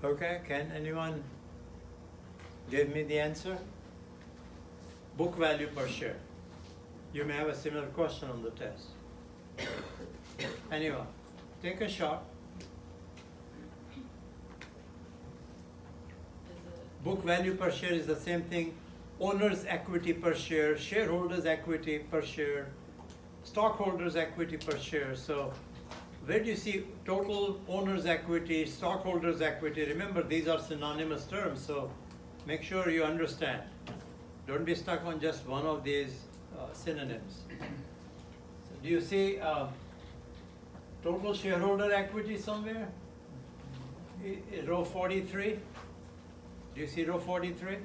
Okay, can anyone give me the answer? Book value per share. You may have a similar question on the test. Anyone, take a shot. Book value per share is the same thing. Owner's equity per share, shareholders' equity per share, stockholders' equity per share. So where do you see total owner's equity, stockholders' equity? Remember, these are synonymous terms, so make sure you understand. Don't be stuck on just one of these synonyms. So do you see total shareholder equity somewhere? Row 43? Do you see row 43?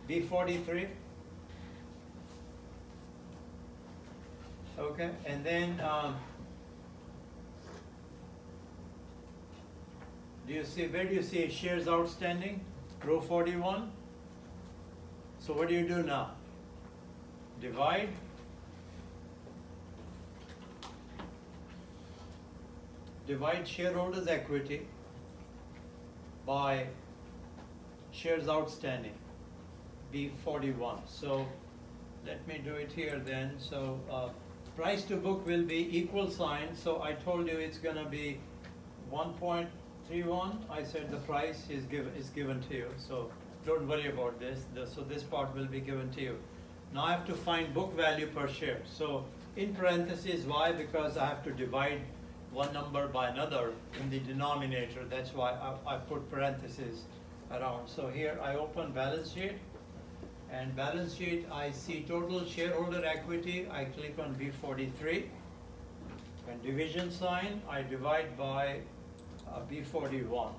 B43? Okay, and then do you see, where do you see shares outstanding? Row 41? So what do you do now? Divide shareholders' equity by shares outstanding, B41. So let me do it here then. So price to book will be equal sign. So I told you it's gonna be 1.31. I said the price is given to you. So don't worry about this. So this part will be given to you. Now I have to find book value per share. So in parentheses, why? Because I have to divide one number by another in the denominator. That's why I put parentheses around. So here I open balance sheet, and balance sheet I see total shareholder equity. I click on B43, and division sign I divide by B41.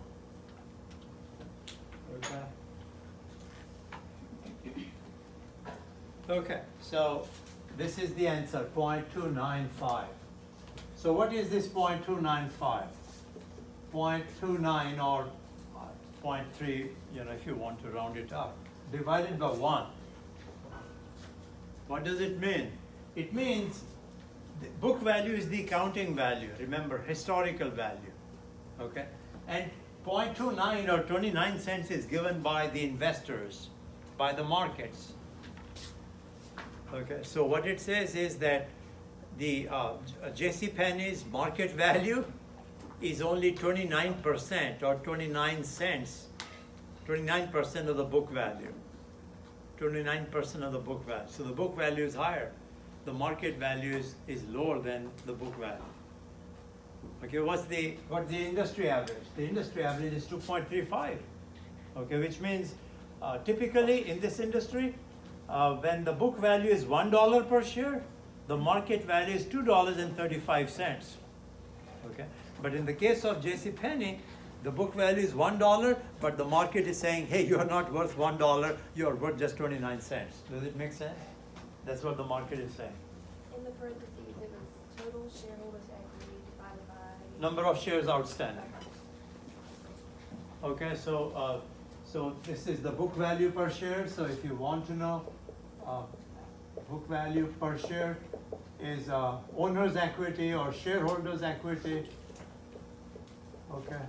Okay. Okay, so this is the answer, 0.295. So what is this 0.295? 0.29 or 0.3, if you want to round it up, divided by 1. What does it mean? It means the book value is the accounting value, remember, historical value, okay? And 0.29 or 29 cents is given by the investors, by the markets. Okay, so what it says is that the JCPenney's market value is only 29% or 29 cents, 29% of the book value, 29% of the book value. So the book value is higher. The market value is lower than the book value. Okay, what's the industry average? The industry average is 2.35. Okay, which means typically in this industry, when the book value is $1 per share, the market value is $2.35. Okay, but in the case of JCPenney, the book value is $1, but the market is saying, hey, you are not worth $1, you are worth just 29 cents. Does it make sense? That's what the market is saying. In the parentheses, it was total shareholders' equity divided by Number of shares outstanding. Okay, so this is the book value per share. So if you want to know, book value per share is owner's equity or shareholders' equity. Okay,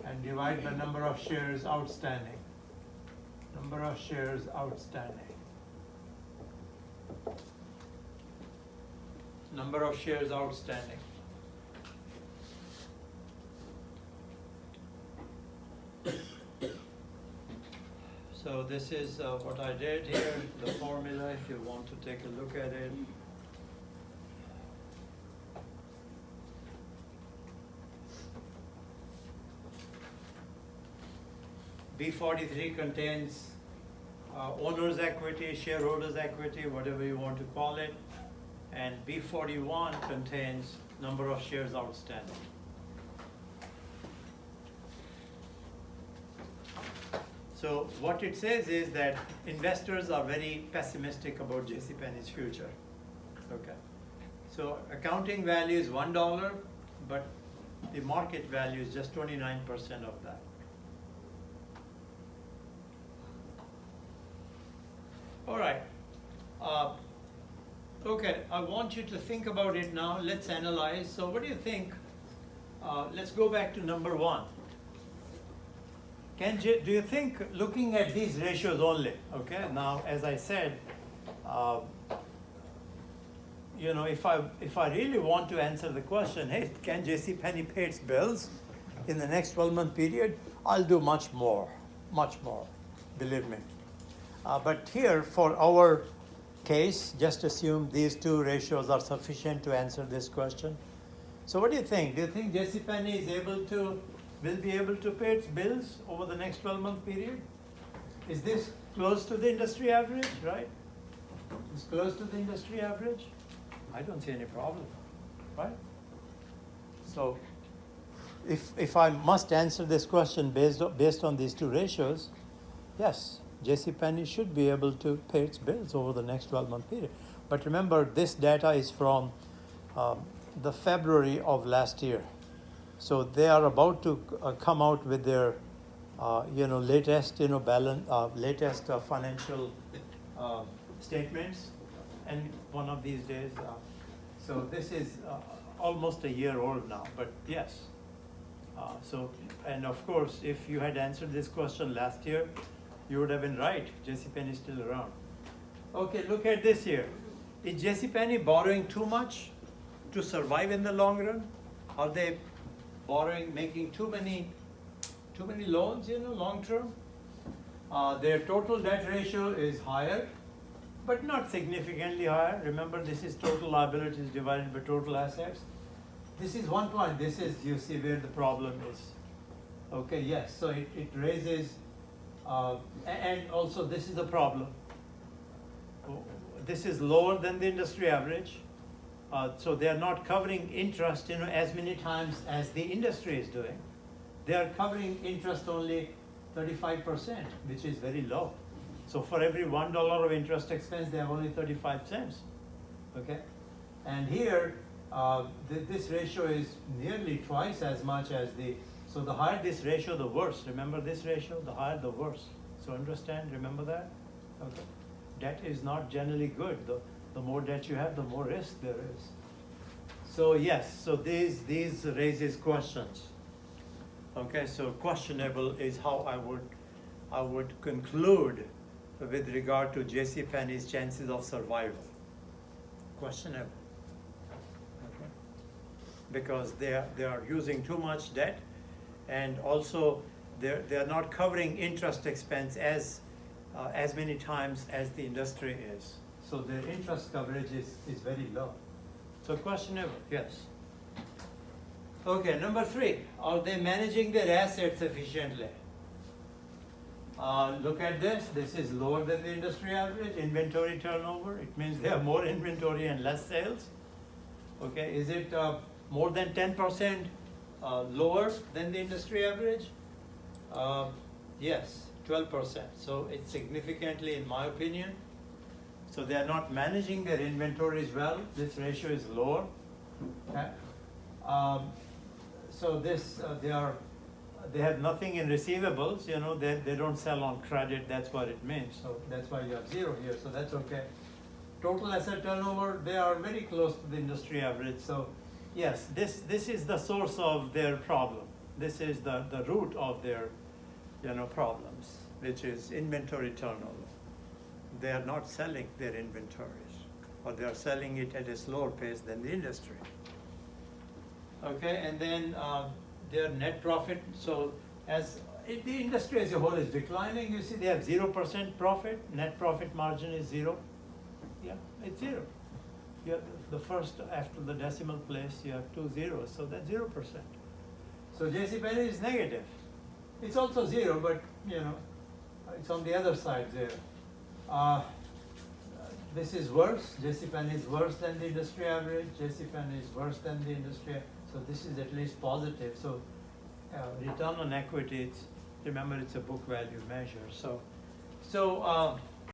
and divide the number of shares outstanding. Number of shares outstanding. Number of shares outstanding. So this is what I did here, the formula, if you want to take a look at it. B43 contains owner's equity, shareholders' equity, whatever you want to call it, and B41 contains number of shares outstanding. So what it says is that investors are very pessimistic about JCPenney's future. Okay. So accounting value is $1, but the market value is just 29% of that. All right. Okay, I want you to think about it now. Let's analyze. So what do you think? Let's go back to number 1. do you think, looking at these ratios only, okay, now, as I said, you know, if I really want to answer the question, hey, can JCPenney pay its bills in the next 12-month period? I'll do much more, believe me. But here, for our case, just assume these two ratios are sufficient to answer this question. So what do you think? Do you think JCPenney will be able to pay its bills over the next 12-month period? Is this close to the industry average, right? It's close to the industry average? I don't see any problem, right? So if I must answer this question based on these two ratios, yes, JCPenney should be able to pay its bills over the next 12-month period. But remember, this data is from the February of last year. So they are about to come out with their, latest, latest financial statements, and one of these days. So this is almost a year old now, but yes. And of course, if you had answered this question last year, you would have been right. JCPenney is still around. Okay, look at this here. Is JCPenney borrowing too much to survive in the long run? Are they borrowing, making too many loans, long term? Their total debt ratio is higher, but not significantly higher. Remember, this is total liabilities divided by total assets. This is one point. This is, you see, where the problem is. Okay, yes, so it raises, and also this is a problem. This is lower than the industry average. So they are not covering interest, as many times as the industry is doing. They are covering interest only 35%, which is very low. So for every $1 of interest expense, they have only 35 cents. Okay, and here this ratio is nearly twice as much as the. So the higher this ratio, the worse. Remember this ratio, the higher the worse. So understand, remember that. Okay, debt is not generally good. The more debt you have, the more risk there is. So yes, so these raises questions. Okay, so questionable is how I would conclude with regard to JCPenney's chances of survival. Questionable. Okay. Because they are using too much debt, and also they are not covering interest expense as many times as the industry is. So their interest coverage is very low. So questionable, yes. Okay, number 3, are they managing their assets efficiently? Look at this. This is lower than the industry average. Inventory turnover, it means they have more inventory and less sales. Okay, is it more than 10% lower than the industry average? Yes, 12%. So it's significantly, in my opinion. So they are not managing their inventories well. This ratio is lower. Okay. So this they have nothing in receivables. They don't sell on credit. That's what it means. So that's why you have 0 here. So that's okay. Total asset turnover, they are very close to the industry average. So yes, this is the source of their problem. This is the root of their problems, which is inventory turnover. They are not selling their inventories, or they are selling it at a slower pace than the industry. Okay, and then their net profit. So as the industry as a whole is declining, you see they have 0% profit. Net profit margin is 0. Yeah, it's 0. You have the first after the decimal place, you have 2 zeros, so that's 0%. So JCPenney is negative. It's also 0, but it's on the other side 0. This is worse. JCPenney is worse than the industry average. JCPenney is worse than the industry. So this is at least positive. So return on equity, remember it's a book value measure. So